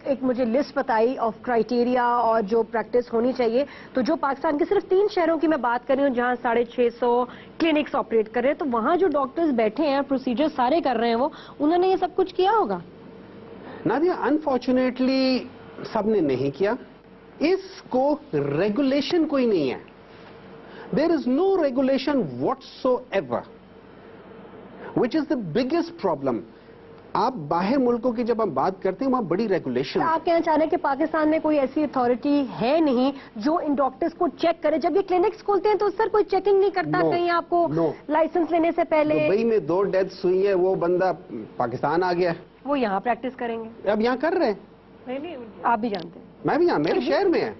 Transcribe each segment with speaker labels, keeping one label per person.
Speaker 1: ایک مجھے لسٹ بتائی آف کرائٹیریا اور جو پریکٹس ہونی چاہیے، تو جو پاکستان کے صرف 3 شہروں کی میں بات کر رہی ہوں جہاں 650 کلینکس آپریٹ کر رہے ہیں، تو وہاں جو ڈاکٹرز بیٹھے ہیں پروسیجر سارے کر رہے ہیں، وہ انہوں نے یہ سب کچھ کیا ہوگا؟
Speaker 2: نادیہ انفارچونیٹلی سب نے نہیں کیا. اس کو ریگولیشن کوئی نہیں ہے. There is no regulation whatsoever, which is the biggest problem. آپ باہر ملکوں کی جب ہم بات کرتے ہیں وہاں بڑی ریگولیشن.
Speaker 1: آپ کہنا چاہ رہے ہیں کہ پاکستان میں کوئی ایسی اتھارٹی ہے نہیں جو ان ڈاکٹرز کو چیک کرے؟ جب یہ کلینکس کھولتے ہیں تو سر کوئی چیکنگ نہیں کرتا کہیں آپ کو لائسنس لینے سے پہلے؟
Speaker 2: دبئی میں 2 ڈیتھس ہوئی ہیں, وہ بندہ پاکستان آ گیا,
Speaker 1: وہ یہاں پریکٹس کریں گے.
Speaker 2: اب یہاں کر رہے ہیں.
Speaker 1: آپ بھی جانتے ہیں,
Speaker 2: میں بھی یہاں میرے شہر میں ہے.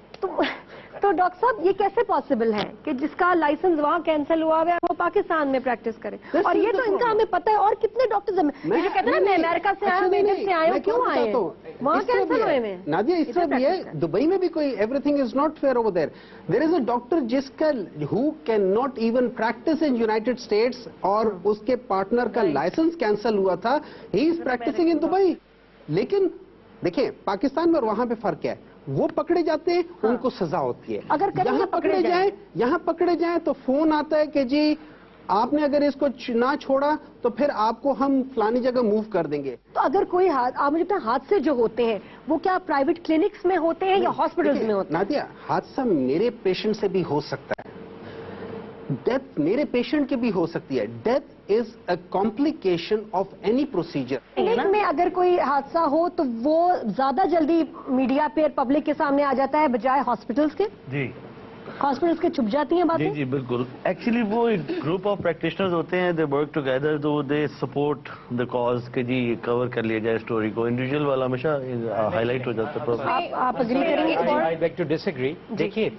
Speaker 1: تو ڈاکٹر صاحب یہ کیسے پاسبل ہے کہ جس کا لائسنس وہاں کینسل ہوا ہوا ہے وہ پاکستان میں پریکٹس کرے؟ اور یہ تو ان کا ہمیں پتہ ہے. اور کتنے ڈاکٹرز ہیں جو کہتے ہیں میں امریکہ سے آیا ہوں, ویگس سے آیا ہوں, کیوں آئے ہیں وہاں کینسل ہوئے ہیں؟
Speaker 2: نادیہ اس طرح بھی ہے, دبئی میں بھی کوئی everything is not fair over there. There is a doctor جس کا who can not even practice in United States, اور اس کے پارٹنر کا لائسنس کینسل ہوا تھا, ہی از پریکٹسنگ ان دبئی. لیکن دیکھیں پاکستان میں اور وہاں پہ فرق ہے, وہ پکڑے جاتے ہیں ان کو سزا ہوتی ہے.
Speaker 1: اگر
Speaker 2: یہاں پکڑے جائیں تو فون آتا ہے کہ جی آپ نے اگر اس کو نہ چھوڑا تو پھر آپ کو ہم فلانی جگہ موو کر دیں گے.
Speaker 1: تو اگر کوئی آپ مجھے بتائیں حادثے جو ہوتے ہیں وہ کیا پرائیویٹ کلینکس میں ہوتے ہیں یا ہاسپٹلز میں ہوتے ہیں؟
Speaker 2: نادیہ حادثہ میرے پیشنٹ سے بھی ہو سکتا ہے, ڈیتھ میرے پیشنٹ کی بھی ہو سکتی ہے. Death is a complication of any procedure.
Speaker 1: Clinic میں اگر کوئی حادثہ ہو تو وہ زیادہ جلدی میڈیا پہ پبلک کے سامنے آ جاتا ہے بجائے ہاسپٹلز کے.
Speaker 3: جی
Speaker 1: ہاسپٹلز کے چھپ جاتی ہیں باتیں.
Speaker 3: جی بالکل. ایکچولی وہ ایک گروپ آف پریکٹیشنرز ہوتے ہیں, دے ورک ٹوگیدر, تو دے سپورٹ دا کاز کہ جی کور کر لیا جائے اسٹوری کو. انڈیویجول والا ہمیشہ ہائی لائٹ ہو جاتا ہے.
Speaker 1: آپ اگری کریں گے؟
Speaker 4: آئی بیگ ٹو ڈس ایگری. دیکھیے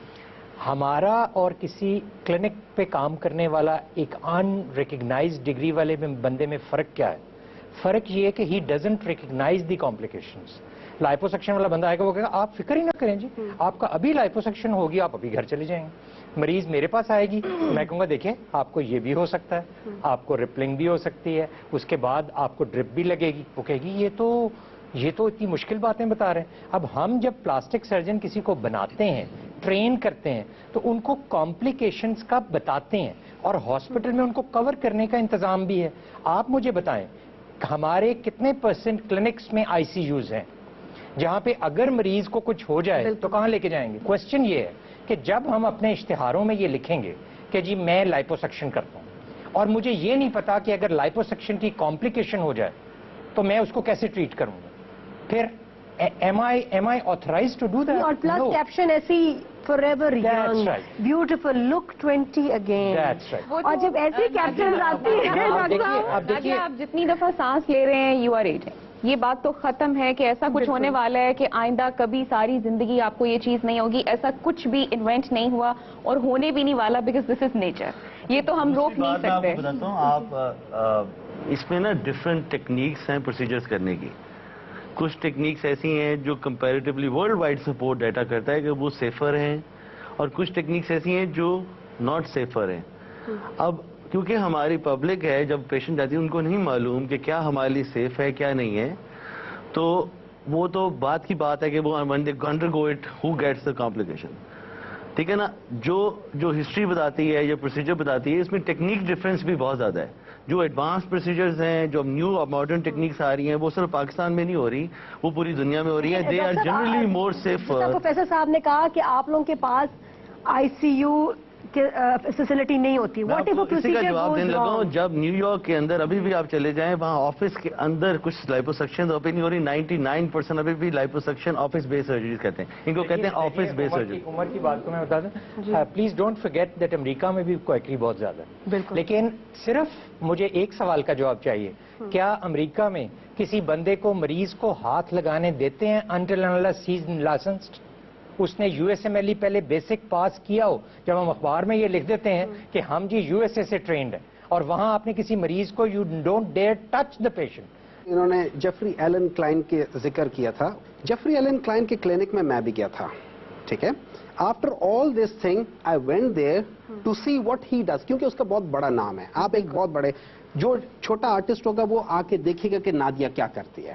Speaker 4: ہمارا اور کسی کلینک پہ کام کرنے والا ایک ان ریکگنائز ڈگری والے بندے میں فرق کیا ہے؟ فرق یہ ہے کہ he doesn't recognize the complications. Liposuction والا بندہ آئے گا, وہ کہے گا آپ فکر ہی نہ کریں جی, آپ کا ابھی لائپوسکشن ہوگی, آپ ابھی گھر چلے جائیں گے. مریض میرے پاس آئے گی, میں کہوں گا دیکھیں آپ کو یہ بھی ہو سکتا ہے, آپ کو رپلنگ بھی ہو سکتی ہے, اس کے بعد آپ کو ڈرپ بھی لگے گی. وہ کہے گی یہ تو اتنی مشکل باتیں بتا رہے ہیں. اب ہم جب پلاسٹک سرجن کسی کو بناتے ہیں, ٹرین کرتے ہیں, تو ان کو کمپلیکیشنز کا بتاتے ہیں, اور ہاسپٹل میں ان کو کور کرنے کا انتظام بھی ہے. آپ مجھے بتائیں ہمارے کتنے % کلینکس میں آئی سی یوز ہیں جہاں پہ اگر مریض کو کچھ ہو جائے تو کہاں لے کے جائیں گے؟ کوشچن یہ ہے کہ جب ہم اپنے اشتہاروں میں یہ لکھیں گے کہ جی میں لائپوسکشن کرتا ہوں, اور مجھے یہ نہیں پتا کہ اگر لائپوسکشن کی کمپلیکیشن ہو جائے تو میں اس کو کیسے ٹریٹ کروں گا, پھر am I authorized to do that?
Speaker 1: اور پلس کیپشن ایسی forever young, beautiful, look 20 again.
Speaker 4: That's right.
Speaker 1: اور جب ایسی کیپشن آتی ہے,
Speaker 5: آپ جتنی دفعہ سانس لے رہے ہیں یو آر ایجنگ, یہ بات تو ختم ہے کہ ایسا کچھ ہونے والا ہے کہ آئندہ کبھی ساری زندگی آپ کو یہ چیز نہیں ہوگی. ایسا کچھ بھی انوینٹ نہیں ہوا اور ہونے بھی نہیں والا, بیکاز دس از نیچر. یہ تو ہم روک نہیں سکتے.
Speaker 3: میں آپ کو بتاتا ہوں, آپ اس میں نا ڈفرینٹ ٹیکنیکس ہیں پروسیجرز کرنے کی. کچھ ٹیکنیکس ایسی ہیں جو comparatively worldwide support data کرتا ہے کہ وہ سیفر ہیں, اور کچھ ٹیکنیکس ایسی ہیں جو ناٹ سیفر ہیں. اب کیونکہ ہماری پبلک ہے, جب پیشنٹ جاتی ہے ان کو نہیں معلوم کہ کیا ہمارے لیے سیف ہے کیا نہیں ہے, تو وہ تو بات کی بات ہے کہ وہ undergo it, who gets the complication. ٹھیک ہے نا. جو ہسٹری بتاتی ہے یا پروسیجر بتاتی ہے, اس میں ٹیکنیک ڈفرینس بھی بہت زیادہ ہے. جو ایڈوانس پروسیجرز ہیں, جو نیو ماڈرن ٹیکنیکس آ رہی ہیں, وہ صرف پاکستان میں نہیں ہو رہی, وہ پوری دنیا میں ہو رہی ہے. They are generally more safer.
Speaker 1: Professor صاحب نے کہا کہ آپ لوگوں کے پاس آئی سی یو فیسلٹی نہیں ہوتی. واٹ ایور
Speaker 3: اسی کا جواب دینے لگا ہوں. جب نیو یارک کے اندر ابھی بھی آپ چلے جائیں, وہاں آفس کے اندر کچھ لائپوسکشن ابھی نہیں ہو رہی. 99% ابھی بھی لائپوسکشن آفس بیس سرجریز کہتے ہیں, ان کو کہتے ہیں آفس بیس سرجری.
Speaker 4: عمر کی بات کو میں بتا دوں, پلیز ڈونٹ فرگیٹ دیٹ امریکہ میں بھی کوئکلی بہت زیادہ ہے. لیکن صرف مجھے ایک سوال کا جواب چاہیے, کیا امریکہ میں کسی بندے کو مریض کو ہاتھ لگانے دیتے ہیں until and unless he is licensed؟ اس نے U S M L E پہلے بیسک پاس کیا ہو. جب ہم اخبار میں یہ لکھ دیتے ہیں کہ ہم جی یو ایس اے سے ٹرینڈ ہیں, اور وہاں آپ نے کسی مریض کو you don't dare touch the patient.
Speaker 2: انہوں نے جیفری ایلن کلائن کے ذکر کیا تھا. جیفری ایلن کلائن کے کلینک میں بھی گیا تھا. ٹھیک ہے, after all this thing I went there to see what he does, کیونکہ اس کا بہت بڑا نام ہے. آپ ایک بہت بڑے, جو چھوٹا آرٹسٹ ہوگا وہ آ کے دیکھے گا کہ نادیہ کیا کرتی ہے.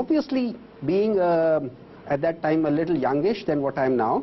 Speaker 2: obviously being at that time a little youngish than what I am now,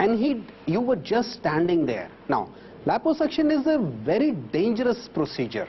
Speaker 2: and you were just standing there. Now liposuction is a very dangerous procedure.